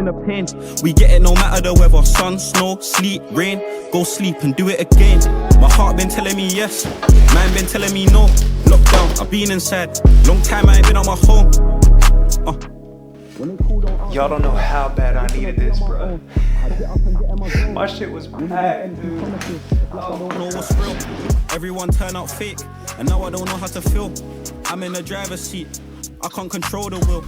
feeling the pain. We get it no matter the weather, sun, snow, sleet, rain. Go sleep and do it again. My heart been telling me yes, man been telling me no. Lockdown, I've been inside. Long time I ain't been on my home. Y'all don't know how bad I needed this, bro. My shit was bad, dude. I don't know what's real. Everyone turn out fake, and now I don't know how to feel. I'm in the driver's seat, I can't control the wheel.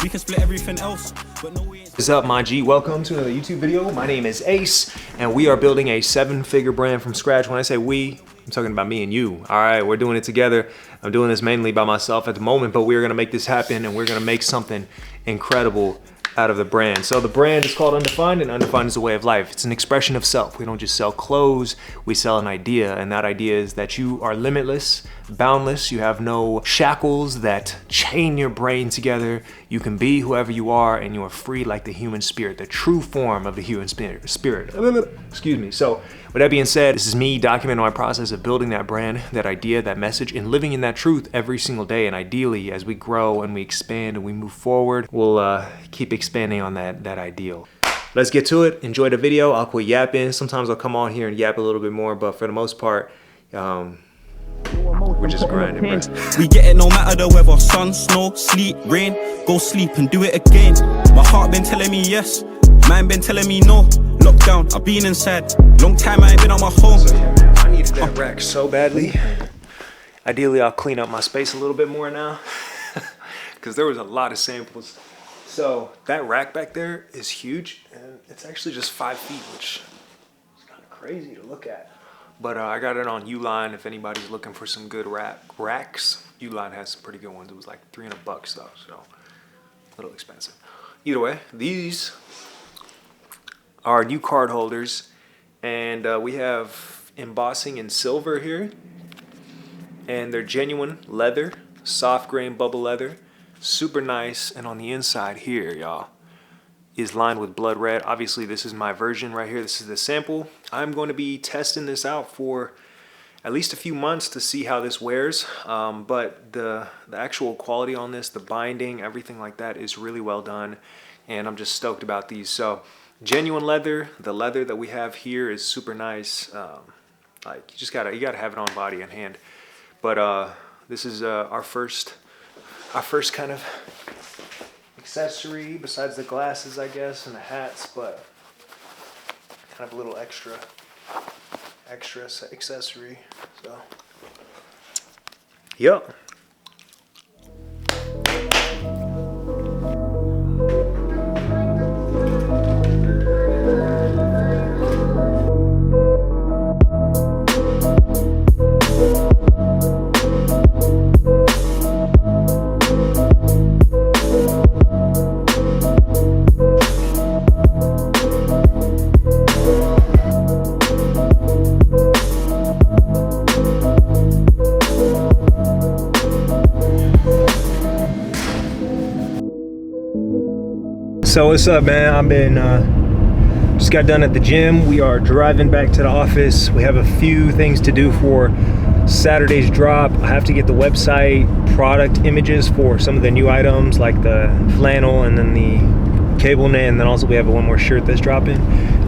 We can split everything else, but no, we ain't. What's up, my G? Welcome to another YouTube video. My name is Ace, and we are building a 7-figure brand from scratch. When I say we, I'm talking about me and you. All right, we're doing it together. I'm doing this mainly by myself at the moment, but we're gonna make this happen, and we're gonna make something incredible out of the brand. So the brand is called Undefined, and Undefined is a way of life. It's an expression of self. We don't just sell clothes, we sell an idea, and that idea is that you are limitless, boundless. You have no shackles that chain your brain together. You can be whoever you are, and you are free like the human spirit, the true form of the human spirit. Excuse me. So with that being said, this is me documenting my process of building that brand, that idea, that message, and living in that truth every single day. And ideally, as we grow and we expand and we move forward, we'll keep expanding on that ideal. Let's get to it. Enjoy the video. I'll quit yapping. Sometimes I'll come on here and yap a little bit more, but for the most part, we're just grinding, bro. We get it no matter the weather, sun, snow, sleet, rain. Go sleep and do it again. My heart been telling me yes, man been telling me no. Lockdown, I've been inside. Long time I ain't been on my home. So yeah, man, I needed that rack so badly. Ideally, I'll clean up my space a little bit more now, because there was a lot of samples. So that rack back there is huge, and it's actually just 5 feet, which is kind of crazy to look at. But I got it on Uline if anybody's looking for some good racks. Uline has some pretty good ones. It was like $300 though, so a little expensive. Either way, these are new card holders, and we have embossing in silver here, and they're genuine leather, soft grain bubble leather, super nice. And on the inside here, y'all, is lined with blood red. Obviously, this is my version right here. This is the sample. I'm going to be testing this out for at least a few months to see how this wears. But the actual quality on this, the binding, everything like that is really well done. And I'm just stoked about these. So genuine leather. The leather that we have here is super nice. Like you gotta have it on body and hand. But this is our first kind of accessory besides the glasses, I guess, and the hats, but kind of a little extra accessory. So yep. So what's up, man? I've been just got done at the gym. We are driving back to the office. We have a few things to do for Saturday's drop. I have to get the website product images for some of the new items, like the flannel and then the cable knit, and then also we have one more shirt that's dropping.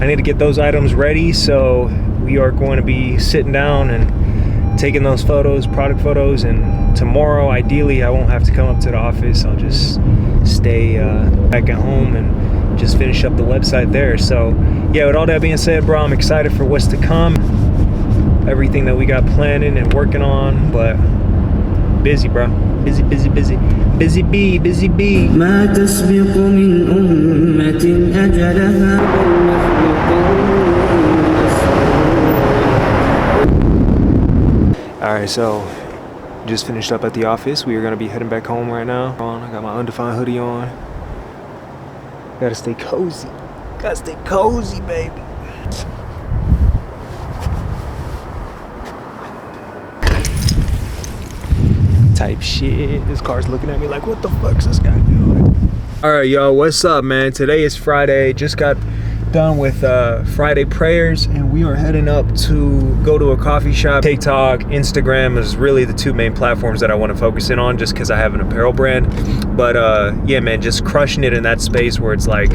I need to get those items ready, so we are going to be sitting down and taking those photos, product photos, and tomorrow, ideally, I won't have to come up to the office. I'll just stay back at home and just finish up the website there. So yeah, with all that being said, bro, I'm excited for what's to come, everything that we got planning and working on, but busy, bro. Busy bee. Alright, so just finished up at the office. We are gonna be heading back home right now. I got my Undefined hoodie on. Gotta stay cozy. Gotta stay cozy, baby. Type shit. This car's looking at me like, what the fuck's this guy doing? Alright, y'all, what's up, man? Today is Friday. Just got done with Friday prayers, and we are heading up to go to a coffee shop. TikTok, Instagram is really the two main platforms that I want to focus in on, just because I have an apparel brand. But yeah, man, just crushing it in that space where it's like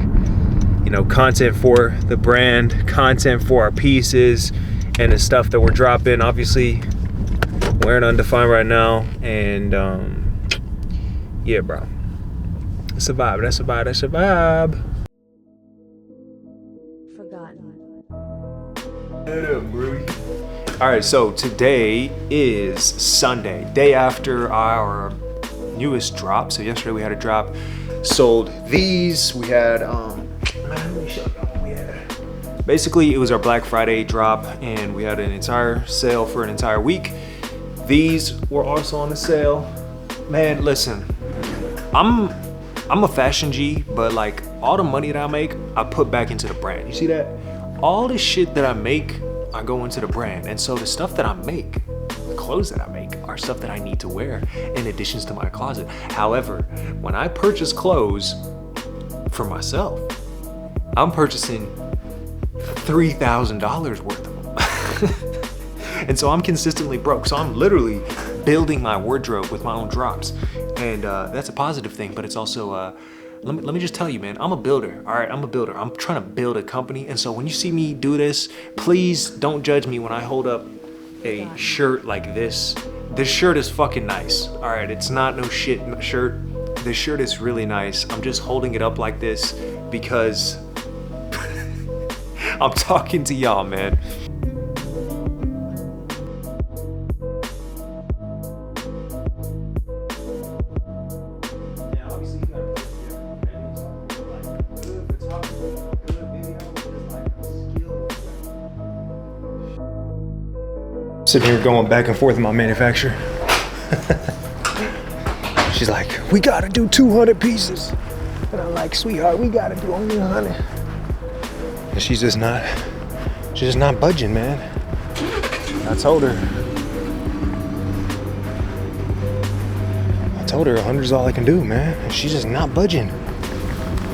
you know, content for the brand, content for our pieces, and the stuff that we're dropping. Obviously, we're in Undefined right now, and yeah, bro, it's a vibe. That's a vibe. That's a vibe. All right, so today is Sunday, day after our newest drop. So yesterday we had a drop, sold these. We had man, let me show you what we had. Basically, it was our Black Friday drop, and we had an entire sale for an entire week. These were also on the sale. Man, listen, I'm a fashion G, but like all the money that I make, I put back into the brand. You see that? All the shit that I make, I go into the brand. And so the stuff that I make, the clothes that I make, are stuff that I need to wear in additions to my closet. However, when I purchase clothes for myself, I'm purchasing $3,000 worth of them. And so I'm consistently broke. So I'm literally building my wardrobe with my own drops. And that's a positive thing, but it's also, let me just tell you, man, I'm a builder, all right? I'm a builder. I'm trying to build a company. And so when you see me do this, please don't judge me when I hold up a shirt like this. This shirt is fucking nice, all right? It's not no shit shirt. This shirt is really nice. I'm just holding it up like this because I'm talking to y'all, man. Sitting here going back and forth with my manufacturer. She's like, we gotta do 200 pieces. And I'm like, sweetheart, we gotta do only 100. And she's just not budging, man. I told her 100 is all I can do, man. And she's just not budging.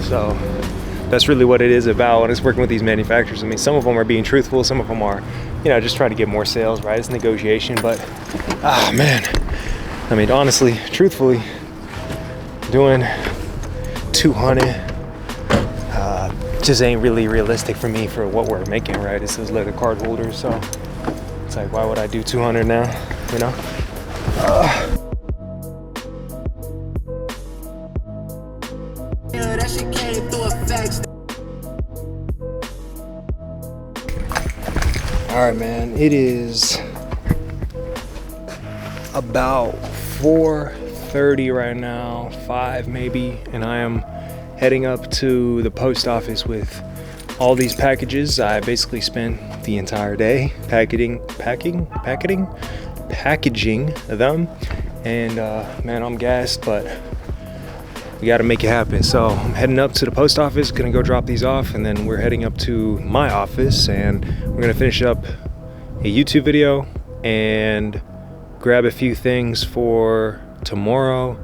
So that's really what it is about when it's working with these manufacturers. I mean, some of them are being truthful, some of them are, you know, just trying to get more sales, right? It's negotiation, but, man. I mean, honestly, truthfully, doing 200 just ain't really realistic for me for what we're making, right? It's those leather card holders, so it's like, why would I do 200 now, you know? That shit came through effects. All right, man, it is about 4:30 right now, 5 maybe, and I am heading up to the post office with all these packages. I basically spent the entire day packaging them, and man, I'm gassed, but we got to make it happen. So I'm heading up to the post office, gonna go drop these off, and then we're heading up to my office, and we're gonna finish up a YouTube video and grab a few things for tomorrow,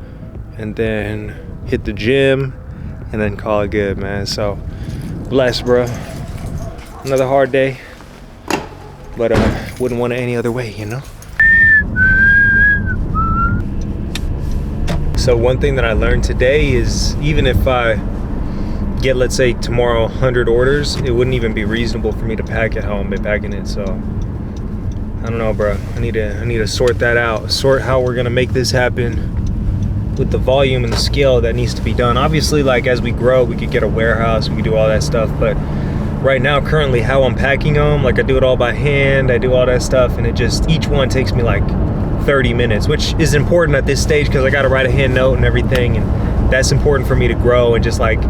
and then hit the gym, and then call it good, man. So blessed, bro. Another hard day, but wouldn't want it any other way, you know? So one thing that I learned today is even if I get, let's say tomorrow, 100 orders, it wouldn't even be reasonable for me to pack at home by packing it. So I don't know, bro. I need to sort that out. Sort how we're gonna make this happen with the volume and the scale that needs to be done. Obviously, like as we grow, we could get a warehouse, we could do all that stuff. But right now, currently, how I'm packing them, like I do it all by hand. I do all that stuff, and it just each one takes me like 30 minutes, which is important at this stage because I got to write a hand note and everything, and that's important for me to grow and just like,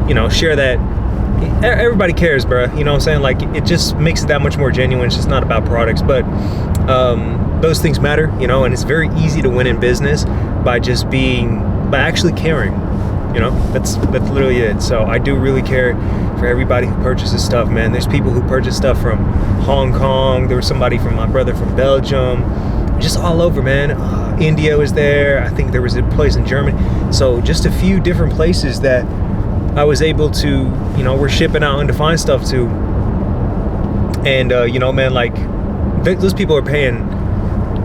you know, share that. Everybody cares, bro. You know what I'm saying? Like it just makes it that much more genuine. It's just not about products, but those things matter, you know, and it's very easy to win in business by actually caring. You know, that's literally it. So I do really care for everybody who purchases stuff, man. There's people who purchase stuff from Hong Kong. There was somebody from my brother from Belgium. Just all over, man. India was there. I think there was a place in Germany. So just a few different places that I was able to, you know, we're shipping out Undefined stuff to. And, you know, man, like those people are paying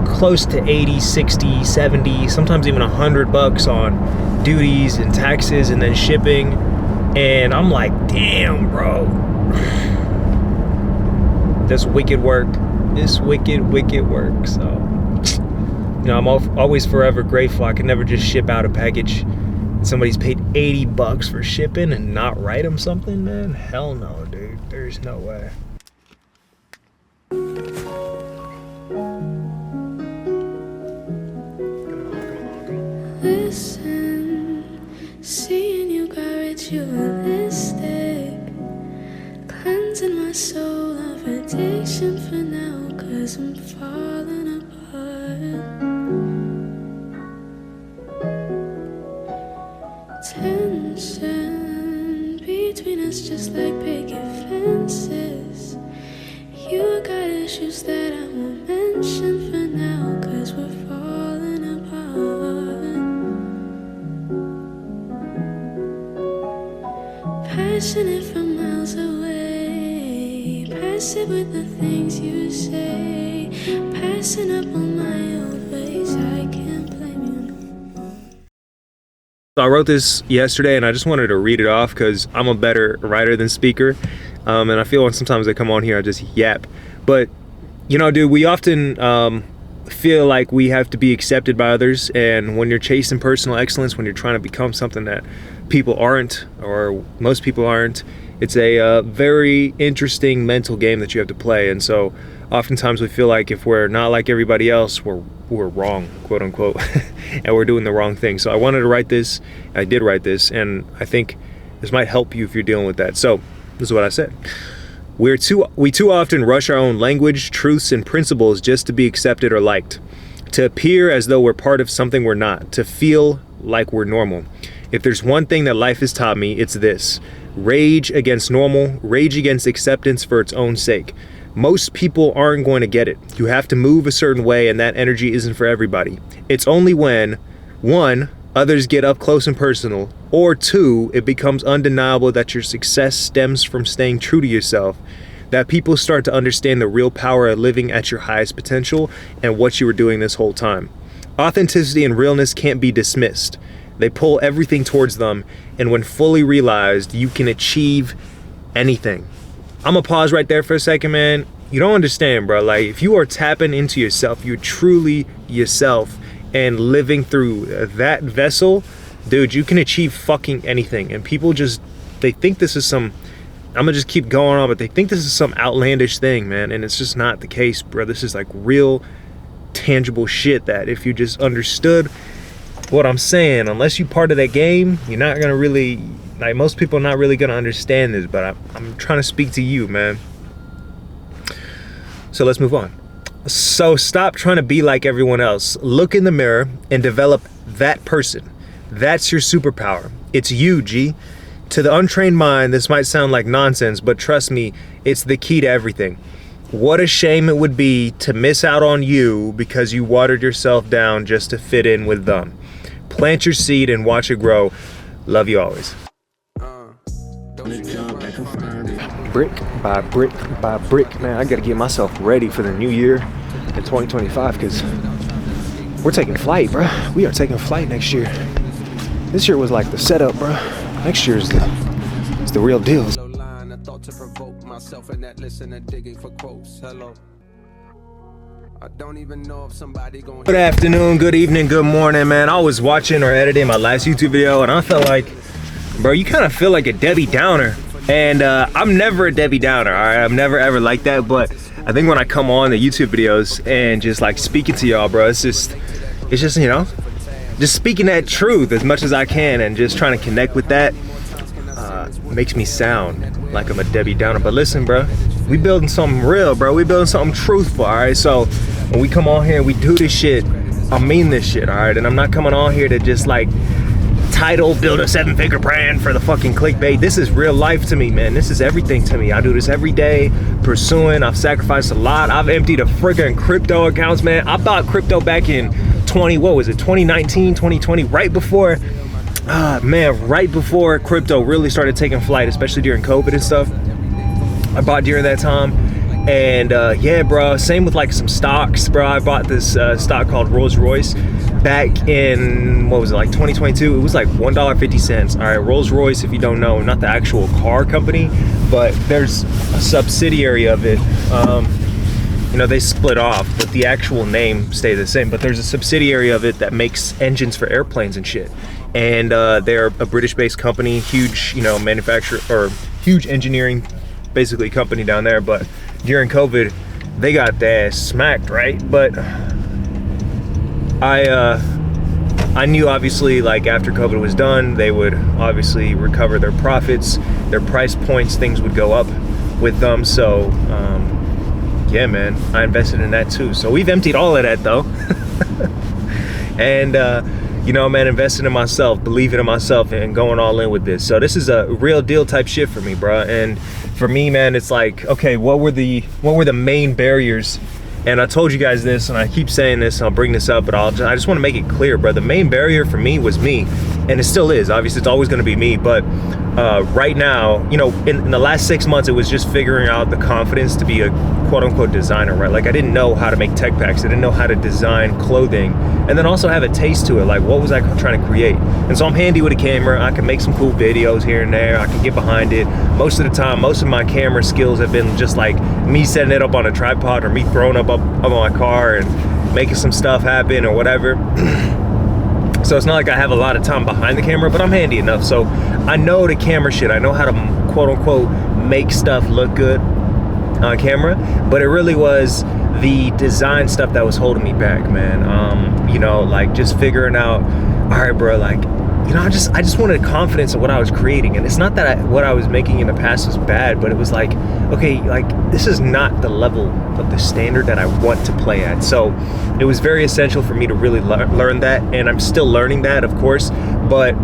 close to 80, 60, 70, sometimes even $100 on duties and taxes and then shipping. And I'm like, damn, bro. This wicked work. This wicked work. So, you know, I'm always forever grateful. I can never just ship out a package. Somebody's paid $80 for shipping and not write them something, man. Hell no, dude. There's no way. Listen, seeing you got ritualistic, cleansing my soul of addiction for now, 'cause I'm falling apart. Tension between us just like picket fences. You got issues that I won't mention for now, 'cause we're falling apart. Passionate from miles away, passive with the things you say, passing up on my old ways, I can't blame you. So I wrote this yesterday and I just wanted to read it off because I'm a better writer than speaker. And I feel when sometimes I come on here, I just yap. But, you know, dude, we often feel like we have to be accepted by others. And when you're chasing personal excellence, when you're trying to become something that people aren't, or most people aren't, it's a very interesting mental game that you have to play. And so oftentimes we feel like if we're not like everybody else, we're wrong, quote unquote, and we're doing the wrong thing. So I wanted to write this. I did write this, and I think this might help you if you're dealing with that. So this is what I said. We too often rush our own language, truths, and principles just to be accepted or liked, to appear as though we're part of something we're not, to feel like we're normal. If there's one thing that life has taught me, it's this: rage against normal, rage against acceptance for its own sake. Most people aren't going to get it. You have to move a certain way, and that energy isn't for everybody. It's only when, 1, others get up close and personal, or 2, it becomes undeniable that your success stems from staying true to yourself, that people start to understand the real power of living at your highest potential and what you were doing this whole time. Authenticity and realness can't be dismissed. They pull everything towards them, and when fully realized, you can achieve anything. I'm gonna pause right there for a second, man. You don't understand, bro. Like, if you are tapping into yourself, you're truly yourself and living through that vessel, dude, you can achieve fucking anything. And people just, they think this is some, I'm gonna just keep going on, but they think this is some outlandish thing, man. And it's just not the case, bro. This is like real, tangible shit that if you just understood what I'm saying, unless you part of that game, you're not gonna really, like, most people are not really gonna understand this, but I'm trying to speak to you, man. So let's move on. So stop trying to be like everyone else. Look in the mirror and develop that person. That's your superpower. It's you, G. To the untrained mind, this might sound like nonsense, but trust me, it's the key to everything. What a shame it would be to miss out on you because you watered yourself down just to fit in with them. Plant your seed and watch it grow. Love you always. Brick by brick by brick, man. I gotta get myself ready for the new year in 2025 because we're taking flight, bro. We are taking flight next year. This year was like the setup, bro. Next year is the real deal. Good afternoon, good evening, good morning, man. I was watching or editing my last YouTube video and I felt like, bro, you kind of feel like a Debbie Downer. And I'm never a Debbie Downer, all right? I'm never ever like that, but I think when I come on the YouTube videos and just like speaking to y'all, bro, it's just, you know, just speaking that truth as much as I can and just trying to connect with that makes me sound like I'm a Debbie Downer. But listen, bro, we building something real, bro. We building something truthful, all right? So when we come on here and we do this shit, I mean this shit, all right? And I'm not coming on here to just like title, build a 7-figure brand for the fucking clickbait. This is real life to me, man. This is everything to me. I do this every day, pursuing. I've sacrificed a lot. I've emptied a friggin' crypto accounts, man. I bought crypto back in 2019, 2020, right before, right before crypto really started taking flight, especially during COVID and stuff. I bought during that time. And yeah, bro, same with like some stocks, bro. I bought this stock called Rolls Royce. back in, what was it, like 2022, it was like $1.50. All right, Rolls Royce, if you don't know, not the actual car company, but there's a subsidiary of it. You know, they split off, but the actual name stayed the same. But there's a subsidiary of it that makes engines for airplanes and shit. And they're a British-based company, huge, you know, manufacturer, or huge engineering, basically, company down there. But during COVID, they got their ass smacked, right? But I knew, obviously, like, after COVID was done, they would obviously recover their profits, their price points, things would go up with them. So yeah, man, I invested in that too. So we've emptied all of that though. And you know, man, investing in myself, believing in myself, and going all in with this. So this is a real deal type shit for me, bro. And for me, man, it's like, okay, what were the main barriers? And I told you guys this, and I keep saying this, and I'll bring this up, but I just want to make it clear, bro. The main barrier for me was me, and it still is. Obviously, it's always going to be me, but right now, you know, in the last 6 months, it was just figuring out the confidence to be a quote-unquote designer, right? Like, I didn't know how to make tech packs. I didn't know how to design clothing, and then also have a taste to it. Like, what was I trying to create? And so I'm handy with a camera. I can make some cool videos here and there. I can get behind it. Most of the time, most of my camera skills have been just like me setting it up on a tripod, or me throwing up on my car and making some stuff happen or whatever. So it's not like I have a lot of time behind the camera, but I'm handy enough. So I know the camera shit. I know how to quote unquote make stuff look good on camera, but it really was the design stuff that was holding me back, man. You know, like, just figuring out, all right, bro, like, you know, I just wanted confidence in what I was creating. And it's not that what I was making in the past was bad, but it was like, okay, like, this is not the level of the standard that I want to play at. So it was very essential for me to really learn that, and I'm still learning that, of course, but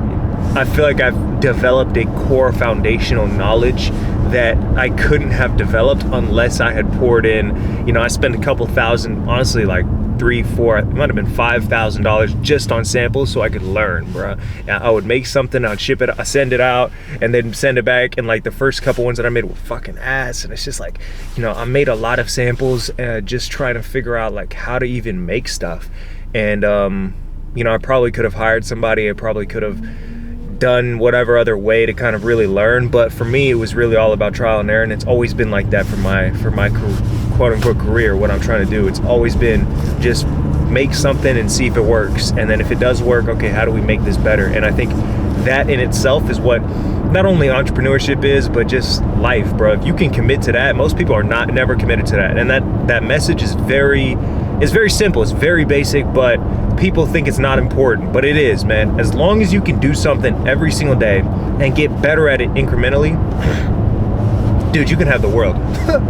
I feel like I've developed a core foundational knowledge that I couldn't have developed unless I had poured in, you know, I spent a couple thousand, honestly, like $3, $4, it might have been $5,000 just on samples so I could learn, bro. I would make something, I'd ship it, I send it out, and then send it back, and like the first couple ones that I made were fucking ass. And it's just like, you know, I made a lot of samples, just trying to figure out like how to even make stuff. And you know, I probably could have hired somebody, I probably could have done whatever other way to kind of really learn, but for me it was really all about trial and error. And it's always been like that for my quote unquote career. What I'm trying to do, it's always been just make something and see if it works, and then if it does work, okay, how do we make this better? And I think that in itself is what not only entrepreneurship is, but just life, bro. If you can commit to that, most people are never committed to that. And that message is very simple, it's very basic, but people think it's not important, but it is, man. As long as you can do something every single day and get better at it incrementally, dude, you can have the world.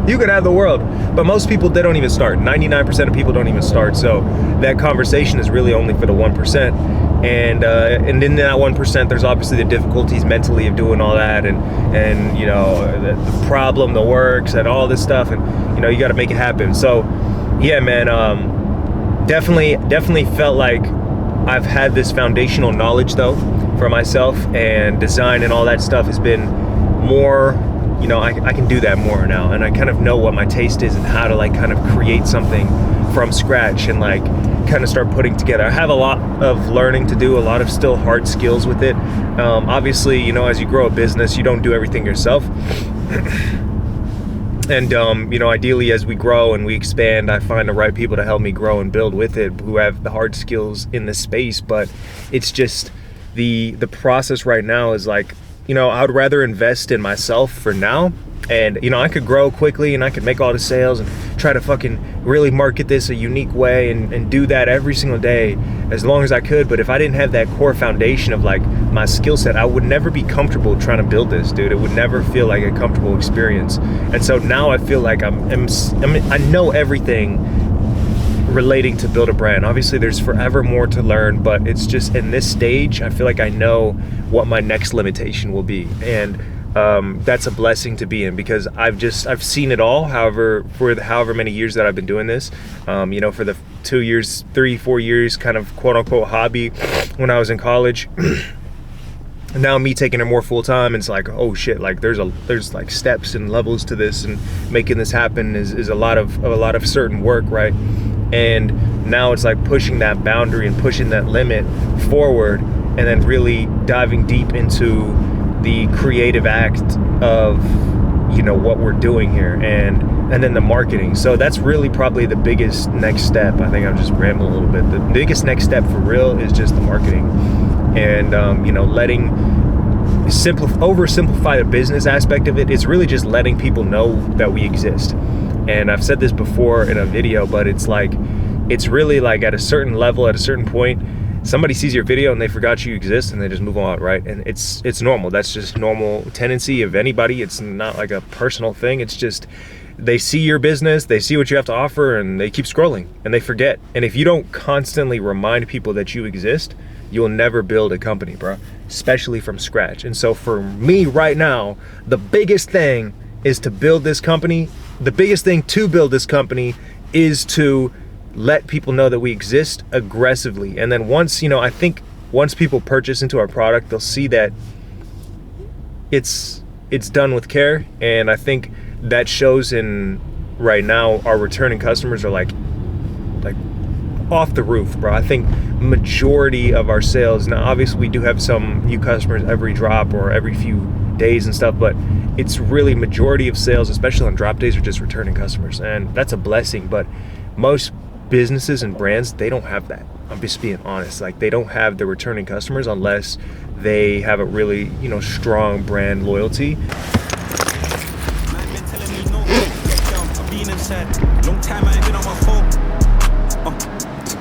You can have the world. But most people, they don't even start. 99% of people don't even start. So that conversation is really only for the 1%. And in that 1%, there's obviously the difficulties mentally of doing all that, and you know, the problem, the works, and all this stuff, and you know, you got to make it happen. So yeah, man, definitely felt like I've had this foundational knowledge though for myself, and design and all that stuff has been more, you know, I can do that more now, and I kind of know what my taste is and how to like kind of create something from scratch and like kind of start putting together. I have a lot of learning to do, a lot of still hard skills with it. Obviously, you know, as you grow a business, you don't do everything yourself. And you know, ideally as we grow and we expand, I find the right people to help me grow and build with it, who have the hard skills in this space. But it's just the process right now is like, you know, I would rather invest in myself for now. And, you know, I could grow quickly and I could make all the sales and try to fucking really market this a unique way and do that every single day as long as I could. But if I didn't have that core foundation of like my skill set, I would never be comfortable trying to build this, dude. It would never feel like a comfortable experience. And so now I feel like I know everything relating to build a brand. Obviously there's forever more to learn, but it's just in this stage, I feel like I know what my next limitation will be. And that's a blessing to be in, because I've seen it all. However many years that I've been doing this, you know, for the 2 years, 3-4 years kind of quote unquote hobby when I was in college. Now me taking it more full time, it's like, oh shit, like there's like steps and levels to this, and making this happen is a lot of certain work, right? And Now it's like pushing that boundary and pushing that limit forward, and then really diving deep into the creative act of, you know, what we're doing here, and then the marketing. So that's really probably the biggest next step. I think I'm just rambling a little bit. The biggest next step for real is just the marketing, and you know, oversimplify the business aspect of it. It's really just letting people know that we exist. And I've said this before in a video, but it's like, it's really like at a certain level, at a certain point, somebody sees your video and they forgot you exist and they just move on, right? And it's normal. That's just normal tendency of anybody. It's not like a personal thing. It's just, they see your business, they see what you have to offer, and they keep scrolling and they forget. And if you don't constantly remind people that you exist, you'll never build a company, bro, especially from scratch. And so for me right now, the biggest thing is to build this company. The biggest thing to build this company is to let people know that we exist aggressively. And then once, you know, I think once people purchase into our product, they'll see that it's done with care. And I think that shows in right now, our returning customers are like off the roof, bro. I think majority of our sales, now obviously we do have some new customers every drop or every few days and stuff, but it's really majority of sales, especially on drop days, are just returning customers, and that's a blessing. But most businesses and brands, they don't have that. I'm just being honest. Like, they don't have the returning customers unless they have a really, you know, strong brand loyalty.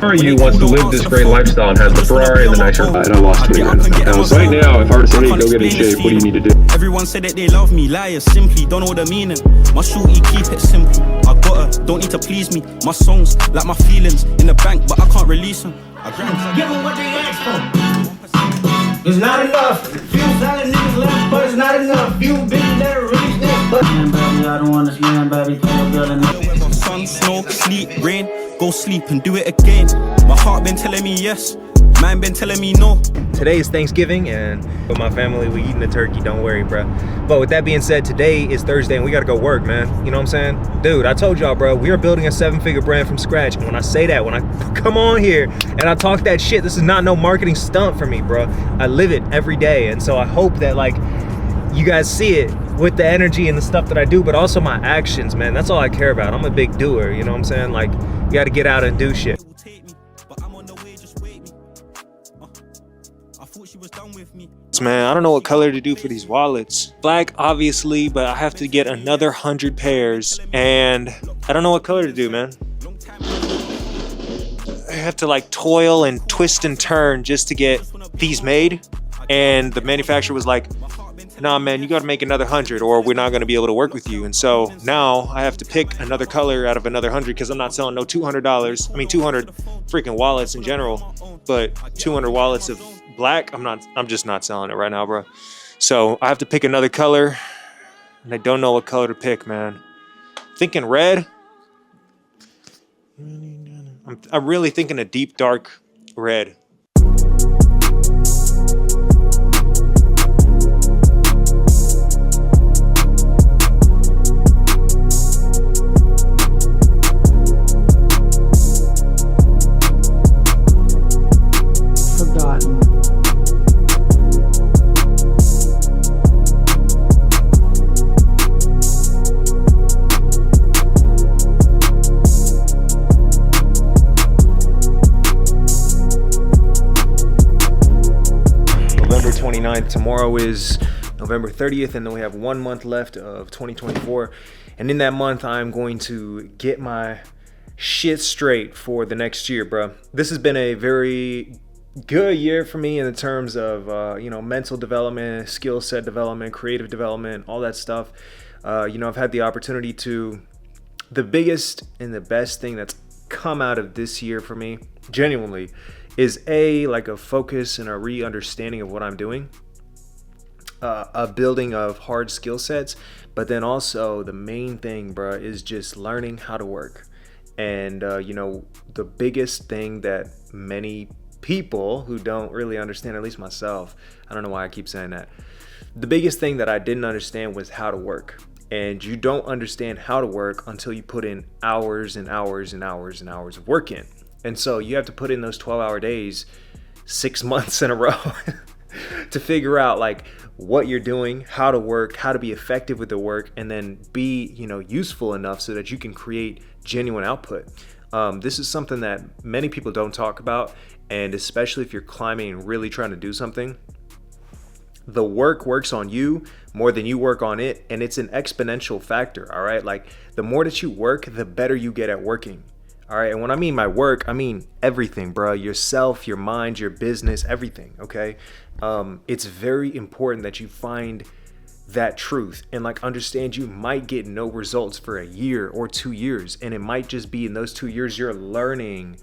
You wants to live this great lifestyle and has the Ferrari and the nicer. And I lost weight. Now, right now, if I were to say, hey, go get in shape, what do you need to do? Everyone said that they love me, liars simply don't know the meaning. My shorty keep it simple. I got her, don't need to please me. My songs, like my feelings, in the bank, but I can't release them. Give them what they asked for. It's not enough. Few solid niggas left, but it's not enough. Few bitches that are rich, but baby, I don't understand, baby. Sun, snow, sleet, rain. Go sleep and do it again. My heart been telling me yes, man been telling me no. Today is Thanksgiving, and with my family, we eating the turkey, don't worry, bro. But with that being said, today is Thursday and we gotta go work, man. You know what I'm saying? Dude, I told y'all, bro, we are building a 7-figure brand from scratch. And when I say that, when I come on here and I talk that shit, this is not no marketing stunt for me, bro. I live it every day. And so I hope that, like, you guys see it with the energy and the stuff that I do, but also my actions, man. That's all I care about. I'm a big doer, you know what I'm saying? Like, you gotta get out and do shit. Man, I don't know what color to do for these wallets. Black, obviously, but I have to get another 100 pairs, and I don't know what color to do, man. I have to like toil and twist and turn just to get these made, and the manufacturer was like, nah, man, you gotta make another 100 or we're not gonna be able to work with you. And so now I have to pick another color out of another 100 because I'm not selling no $200. I mean, 200 freaking wallets in general, but 200 wallets of black, I'm just not selling it right now, bro. So I have to pick another color, and I don't know what color to pick, man. Thinking red. I'm really thinking a deep, dark red. Tomorrow is November 30th, and then we have 1 month left of 2024. And in that month, I'm going to get my shit straight for the next year, bro. This has been a very good year for me in the terms of, you know, mental development, skill set development, creative development, all that stuff. You know, I've had the opportunity to, the biggest and the best thing that's come out of this year for me, genuinely, is like a focus and a re-understanding of what I'm doing. A building of hard skill sets, but then also the main thing, bro, is just learning how to work. And you know, the biggest thing that many people who don't really understand, at least myself, I don't know why I keep saying that, the biggest thing that I didn't understand was how to work. And you don't understand how to work until you put in hours and hours and hours and hours of work in. And so you have to put in those 12-hour days 6 months in a row to figure out like what you're doing, how to work, how to be effective with the work, and then be, useful enough so that you can create genuine output. This is something that many people don't talk about, and especially if you're climbing and really trying to do something, the work works on you more than you work on it, and it's an exponential factor, all right? Like, the more that you work, the better you get at working, all right? And when I mean my work, I mean everything, bro. Yourself, your mind, your business, everything, okay? It's very important that you find that truth and like understand you might get no results for a year or 2 years, and it might just be in those 2 years you're learning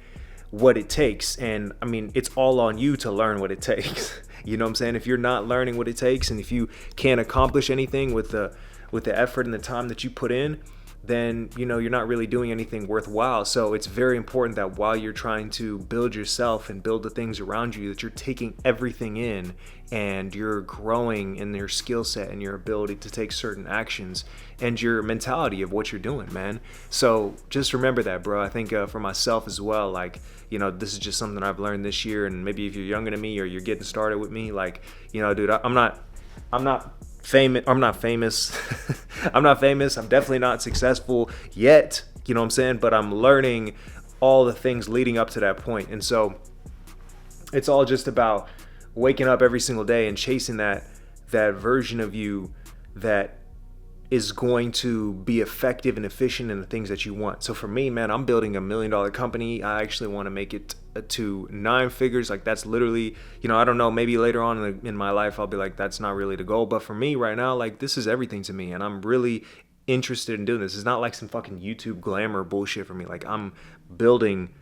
what it takes. And I mean, it's all on you to learn what it takes. You know what I'm saying? If you're not learning what it takes, and if you can't accomplish anything with the effort and the time that you put in, then you're not really doing anything worthwhile. So it's very important that while you're trying to build yourself and build the things around you, that you're taking everything in and you're growing in your skill set and your ability to take certain actions and your mentality of what you're doing, man. So just remember that, bro. I think for myself as well, like, this is just something I've learned this year. And maybe if you're younger than me or you're getting started with me, like, dude, I'm not famous. I'm not famous. I'm not famous. I'm definitely not successful yet. You know what I'm saying? But I'm learning all the things leading up to that point. And so it's all just about waking up every single day and chasing that version of you that is going to be effective and efficient in the things that you want. So for me, man, I'm building $1 million company. I actually want to make it to 9 figures. Like, that's literally, I don't know, maybe later on in my life, I'll be like, that's not really the goal. But for me right now, like, this is everything to me. And I'm really interested in doing this. It's not like some fucking YouTube glamour bullshit for me. Like, I'm building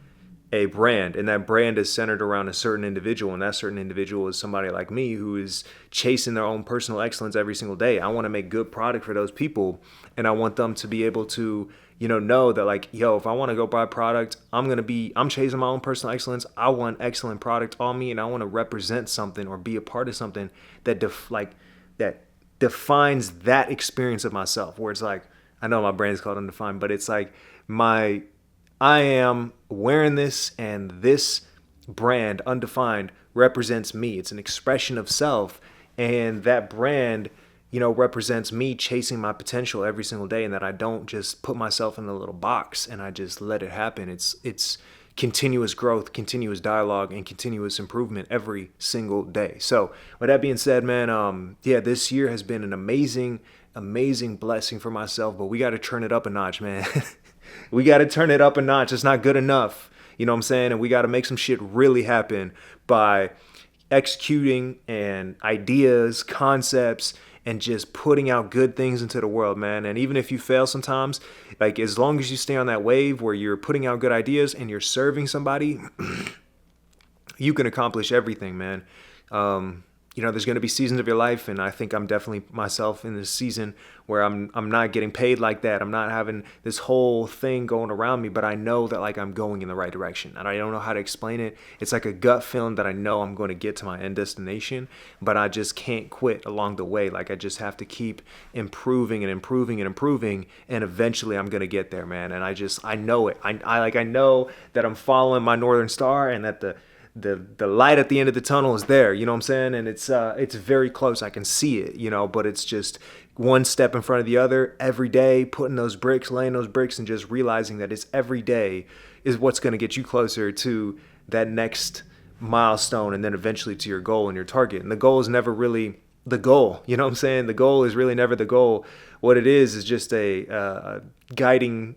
a brand, and that brand is centered around a certain individual, and that certain individual is somebody like me who is chasing their own personal excellence every single day. I want to make good product for those people, and I want them to be able to know that, like, yo, if I want to go buy product, I'm chasing my own personal excellence. I want excellent product on me, and I want to represent something or be a part of something that that defines that experience of myself, where it's like, I know my brand is called Undefined, but it's like I am wearing this, and this brand, Undefined, represents me. It's an expression of self, and that brand, represents me chasing my potential every single day, and that I don't just put myself in a little box and I just let it happen. It's continuous growth, continuous dialogue, and continuous improvement every single day. So with that being said, man, this year has been an amazing blessing for myself, but we got to turn it up a notch, man. We got to turn it up a notch. It's not good enough. You know what I'm saying? And we got to make some shit really happen by executing and ideas, concepts, and just putting out good things into the world, man. And even if you fail sometimes, like, as long as you stay on that wave where you're putting out good ideas and you're serving somebody, you can accomplish everything, man. There's going to be seasons of your life, and I think I'm definitely myself in this season where I'm not getting paid like that. I'm not having this whole thing going around me, but I know that, like, I'm going in the right direction, and I don't know how to explain it. It's like a gut feeling that I know I'm going to get to my end destination, but I just can't quit along the way. Like, I just have to keep improving and improving and improving, and eventually I'm going to get there, man. And I know it. I know that I'm following my Northern Star, and that the light at the end of the tunnel is there, you know what I'm saying? And it's very close. I can see it, but it's just one step in front of the other every day, putting those bricks, laying those bricks, and just realizing that it's every day is what's going to get you closer to that next milestone, and then eventually to your goal and your target. And the goal is never really the goal, you know what I'm saying? The goal is really never the goal. What it is just a guiding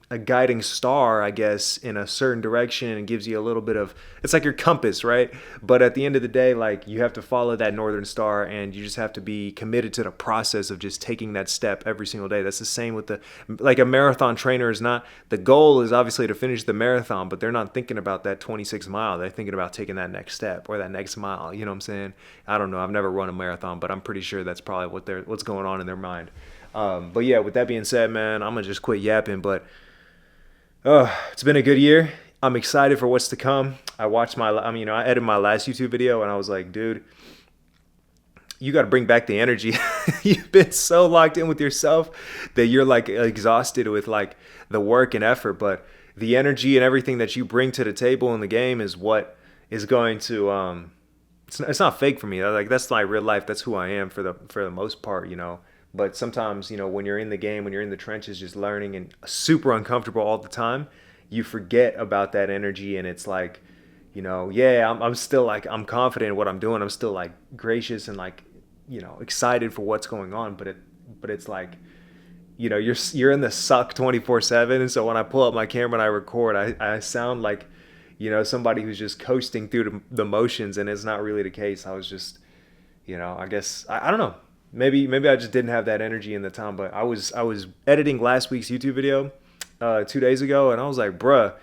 star, I guess, in a certain direction, and gives you a little bit of, it's like your compass, right? But at the end of the day, like, you have to follow that Northern Star, and you just have to be committed to the process of just taking that step every single day. That's the same with like a marathon trainer is not, the goal is obviously to finish the marathon, but they're not thinking about that 26 mile. They're thinking about taking that next step or that next mile. You know what I'm saying? I don't know. I've never run a marathon, but I'm pretty sure that's probably what's going on in their mind. But yeah, with that being said, man, I'm gonna just quit yapping. But it's been a good year. I'm excited for what's to come. I edited my last YouTube video, and I was like, dude, you got to bring back the energy. You've been so locked in with yourself that you're like exhausted with like the work and effort. But the energy and everything that you bring to the table in the game is what is going to it's not fake for me. Like, that's my real life. That's who I am for the most part, you know. But sometimes, you know, when you're in the game, when you're in the trenches, just learning and super uncomfortable all the time, you forget about that energy. And it's like, you know, yeah, I'm still like, I'm confident in what I'm doing. I'm still like gracious and like, you know, excited for what's going on. But it's like, you know, you're in the suck 24/7. And so when I pull up my camera and I record, I sound like, you know, somebody who's just coasting through the motions, and it's not really the case. I was just, you know, I guess, I don't know. Maybe I just didn't have that energy in the time, but I was editing last week's YouTube video 2 days ago, and I was like, bruh,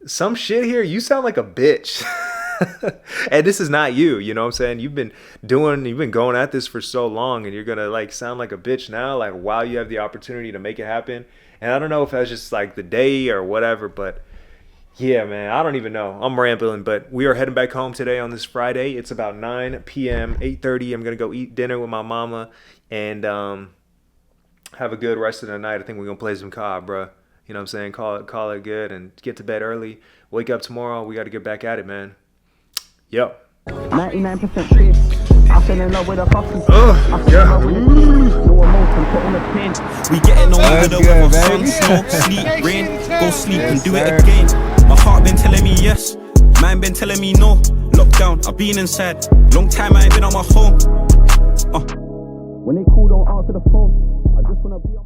some shit here, you sound like a bitch. And this is not you, you know what I'm saying? You've been going at this for so long, and you're gonna like sound like a bitch now, like while you have the opportunity to make it happen. And I don't know if that's just like the day or whatever, but yeah, man, I don't even know. I'm rambling, but we are heading back home today on this Friday. It's about 9 p.m., 8:30. I'm going to go eat dinner with my mama and have a good rest of the night. I think we're going to play some COD, bro. You know what I'm saying? Call it good and get to bed early. Wake up tomorrow. We got to get back at it, man. Yep. 99% truth. I fell in love with a puppy. Yeah. No emotion, put on a pin. We getting no matter the weather, sun, snow, sleet, rain. Go sleep and do it again. My heart been telling me yes, mind been telling me no. Lockdown, I've been inside. Long time I ain't been on my phone. When they call, don't answer the phone. I just wanna be on